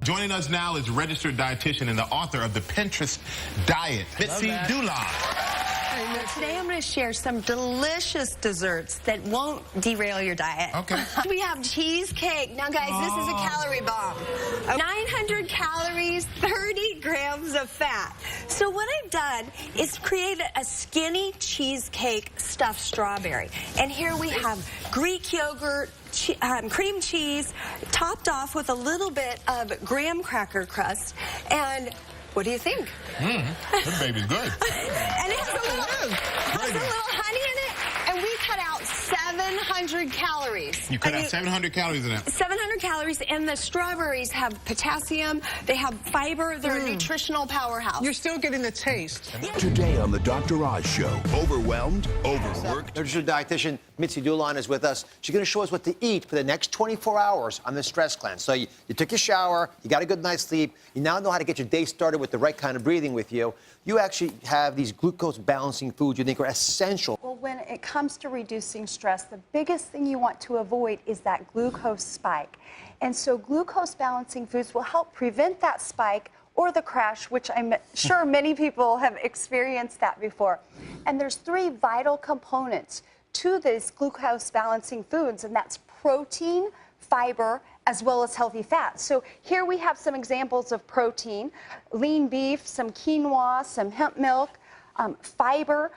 Joining us now is registered dietitian and the author of the Pinterest Diet, Mitzi Dulan. Today I'm going to share some delicious desserts that won't derail your diet. Okay. We have cheesecake. Now, guys, this is a calorie bomb. 900 calories, 30 grams of fat. So what I've done is created a skinny cheesecake stuffed strawberry. And here we have Greek yogurt, cream cheese, topped off with a little bit of graham cracker crust. And what do you think? This baby's good. And it has a little honey in it, and we cut out 700 calories. You cut out 700 calories in that. 700 calories, and the strawberries have potassium, they have fiber, they're a nutritional powerhouse. You're still getting the taste. Today on the Dr. Oz Show, overwhelmed, overworked. Registered dietitian Mitzi Dulan is with us. She's going to show us what to eat for the next 24 hours on the stress cleanse. So you took your shower, you got a good night's sleep, you now know how to get your day started with the right kind of breathing with you. You actually have these glucose balancing foods you think are essential. Well, when it comes to reducing stress, the biggest thing you want to avoid is that glucose spike. And so glucose balancing foods will help prevent that spike or the crash, which I'm sure many people have experienced that before. And there's 3 vital components to these glucose balancing foods, and that's protein, fiber, as well as healthy fats. So here we have some examples of protein: lean beef, some quinoa, some hemp milk, fiber.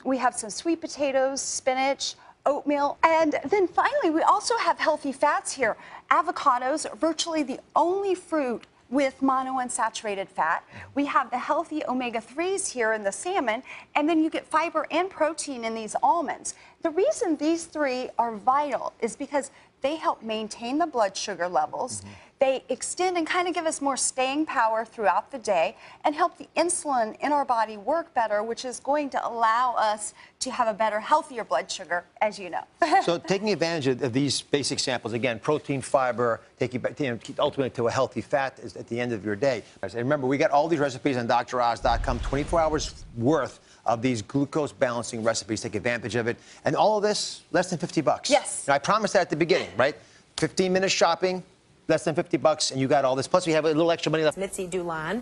We have some sweet potatoes, spinach, oatmeal. And then finally, we also have healthy fats here. Avocados are virtually the only fruit with monounsaturated fat. We have the healthy omega-3s here in the salmon, and then you get fiber and protein in these almonds. The reason these 3 are vital is because they help maintain the blood sugar levels. They extend and kind of give us more staying power throughout the day and help the insulin in our body work better, which is going to allow us to have a better, healthier blood sugar, as you know. So taking advantage of these basic samples, again, protein, fiber, take you back, ultimately to a healthy fat is at the end of your day. And remember, we got all these recipes on DrOz.com, 24 hours worth of these glucose balancing recipes. Take advantage of it. And all of this, less than 50 bucks. Yes. And I promised that at the beginning, right? 15 minutes shopping, less than 50 bucks, and you got all this. Plus, we have a little extra money left. Mitzi Dulan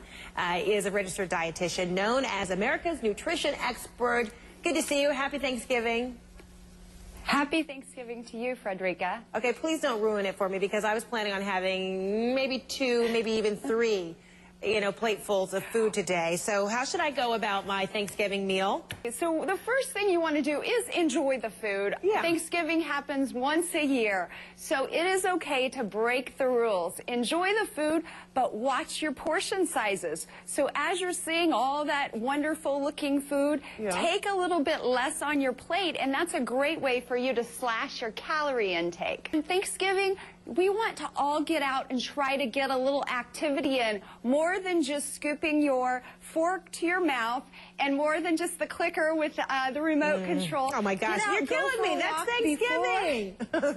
is a registered dietitian known as America's nutrition expert. Good to see you. Happy Thanksgiving. Happy Thanksgiving to you, Frederica. Okay, please don't ruin it for me, because I was planning on having maybe 2, maybe even 3, platefuls of food today. So how should I go about my Thanksgiving meal? So the first thing you want to do is enjoy the food. Yeah. Thanksgiving happens once a year, so it is okay to break the rules. Enjoy the food, but watch your portion sizes. So as you're seeing all that wonderful looking food, take a little bit less on your plate, and that's a great way for you to slash your calorie intake. On Thanksgiving, we want to all get out and try to get a little activity in, more than just scooping your fork to your mouth, and more than just the clicker with the remote control. Oh my gosh, you're killing me. That's Thanksgiving.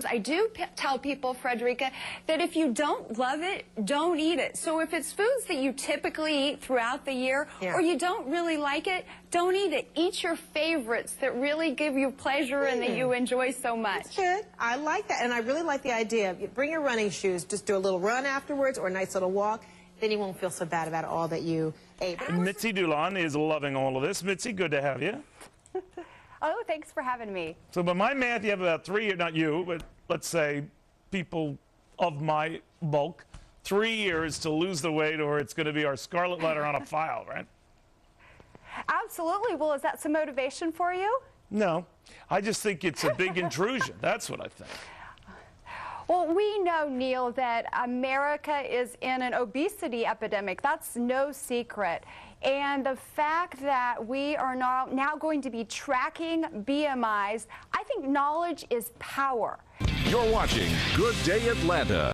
I do tell people, Frederica, that if you don't love it, don't eat it. So if it's foods that you typically eat throughout the year, or you don't really like it, don't eat it. Eat your favorites that really give you pleasure and that you enjoy so much. That's good. I like that, and I really like the idea. Bring your running shoes. Just do a little run afterwards or a nice little walk. Then you won't feel so bad about all that you ate. Mitzi Dulan is loving all of this. Mitzi, good to have you. Oh, thanks for having me. So by my math, you have about 3 years, not you, but let's say people of my bulk, 3 years to lose the weight, or it's going to be our scarlet letter on a file, right? Absolutely. Well, is that some motivation for you? No. I just think it's a big intrusion. That's what I think. Well, we know, Neil, that America is in an obesity epidemic. That's no secret. And the fact that we are now going to be tracking BMIs, I think knowledge is power. You're watching Good Day Atlanta.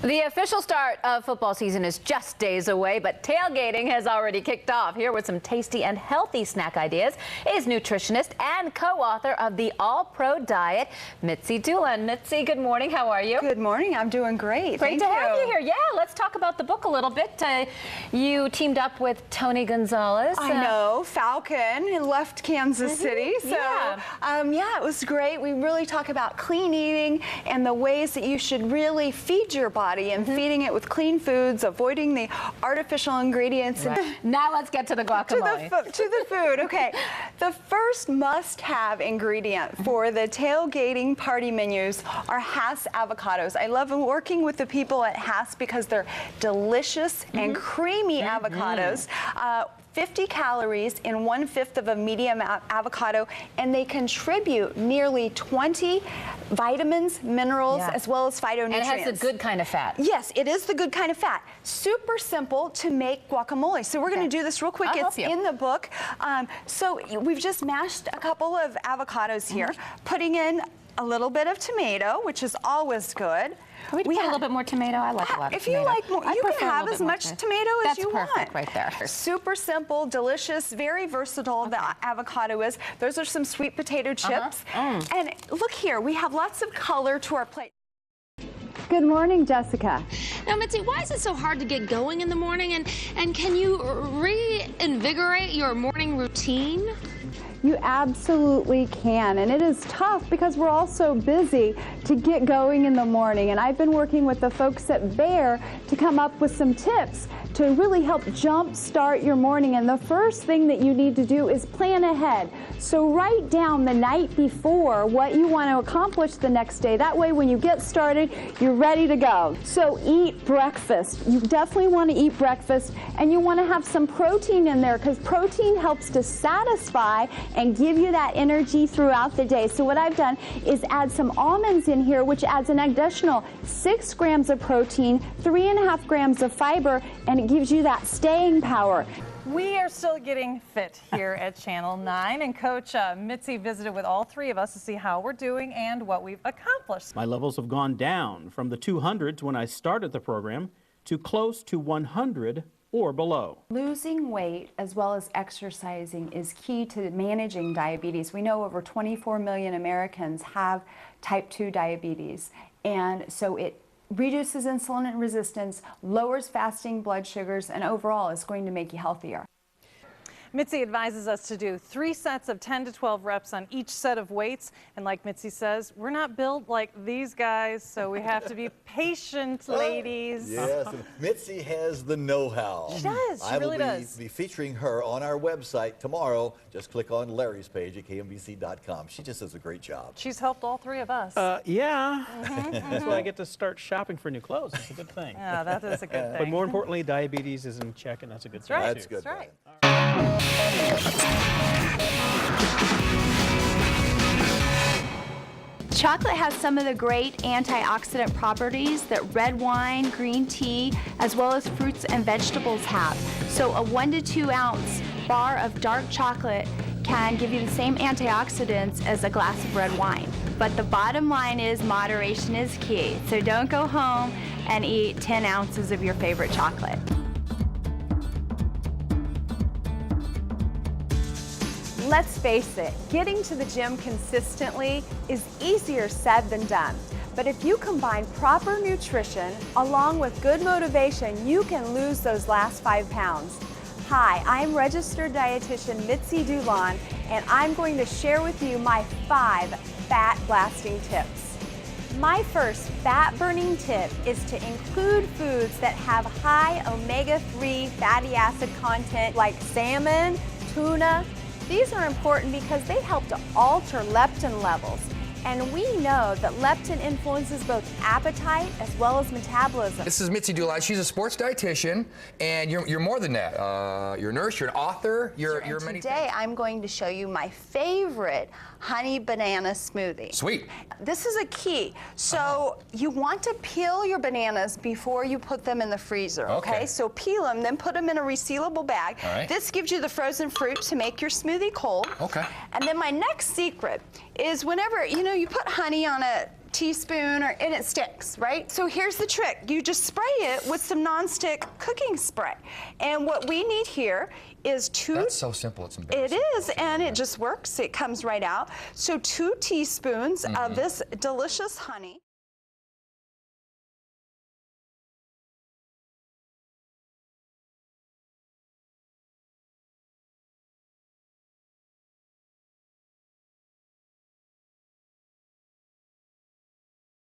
The official start of football season is just days away, but tailgating has already kicked off. Here with some tasty and healthy snack ideas is nutritionist and co-author of the All-Pro Diet, Mitzi Dulan. Mitzi, good morning. How are you? Good morning. I'm doing great. Great to have you here. Yeah, let's talk about the book a little bit. You teamed up with Tony Gonzalez. I know, Falcon, and left Kansas City. So, yeah, it was great. We really talk about clean eating and the ways that you should really feed your body body and feeding it with clean foods, avoiding the artificial ingredients. Right. Now let's get to the guacamole. To the food, okay. The first must-have ingredient for the tailgating party menus are Hass avocados. I love working with the people at Hass because they're delicious and creamy avocados. 50 calories in 1/5 of a medium avocado, and they contribute nearly 20 vitamins, minerals, as well as phytonutrients. And it has the good kind of fat. Yes, it is the good kind of fat. Super simple to make guacamole. So we're going to do this real quick. It's in the book. So we've just mashed a couple of avocados here, putting in a little bit of tomato, which is always good. Can we put a little bit more tomato? I like a lot of tomato. If you like more, you can have as much tomato as you want. That's perfect right there. Super simple, delicious, very versatile the avocado is. Those are some sweet potato chips. And look here, we have lots of color to our plate. Good morning, Jessica. Now, Mitzi, why is it so hard to get going in the morning? And can you reinvigorate your morning routine? You absolutely can, and it is tough because we're all so busy to get going in the morning. And I've been working with the folks at Bear to come up with some tips to really help jumpstart your morning. And the first thing that you need to do is plan ahead. So write down the night before what you want to accomplish the next day. That way when you get started, you're ready to go. So eat breakfast. You definitely want to eat breakfast, and you want to have some protein in there because protein helps to satisfy and give you that energy throughout the day. So what I've done is add some almonds in here, which adds an additional 6 grams of protein, 3.5 grams of fiber, and it gives you that staying power. We are still getting fit here at Channel 9, and Coach Mitzi visited with all 3 of us to see how we're doing and what we've accomplished. My levels have gone down from the 200s when I started the program to close to 100 or below. Losing weight as well as exercising is key to managing diabetes. We know over 24 million Americans have type 2 diabetes, and so it reduces insulin resistance, lowers fasting blood sugars, and overall is going to make you healthier. Mitzi advises us to do 3 sets of 10 to 12 reps on each set of weights. And like Mitzi says, we're not built like these guys, so we have to be patient, ladies. Yes, and Mitzi has the know-how. She does, she really does. I will be featuring her on our website tomorrow. Just click on Larry's page at KMBC.com. She just does a great job. She's helped all 3 of us. Yeah. That's why I get to start shopping for new clothes. It's a good thing. Yeah, that is a good thing. But more importantly, diabetes is in check, and that's a good thing. Right. That's good. That's right. Chocolate has some of the great antioxidant properties that red wine, green tea, as well as fruits and vegetables have. So a 1 to 2 ounce bar of dark chocolate can give you the same antioxidants as a glass of red wine. But the bottom line is moderation is key. So don't go home and eat 10 ounces of your favorite chocolate. Let's face it, getting to the gym consistently is easier said than done. But if you combine proper nutrition along with good motivation, you can lose those last 5 pounds. Hi, I'm registered dietitian Mitzi Dulan, and I'm going to share with you my 5 fat blasting tips. My first fat burning tip is to include foods that have high omega-3 fatty acid content like salmon, tuna. These are important because they help to alter leptin levels. And we know that leptin influences both appetite as well as metabolism. This is Mitzi Dulan. She's a sports dietitian, and you're more than that. You're a nurse, you're an author, you're many Today things. I'm going to show you my favorite honey banana smoothie. Sweet. This is a key. So you want to peel your bananas before you put them in the freezer, okay? So peel them, then put them in a resealable bag. All right. This gives you the frozen fruit to make your smoothie cold. Okay. And then my next secret is whenever, you put honey on a teaspoon and it sticks, right? So here's the trick. You just spray it with some nonstick cooking spray. And what we need here is 2... That's so simple, it's embarrassing. It is, and it just works. It comes right out. So 2 teaspoons of this delicious honey.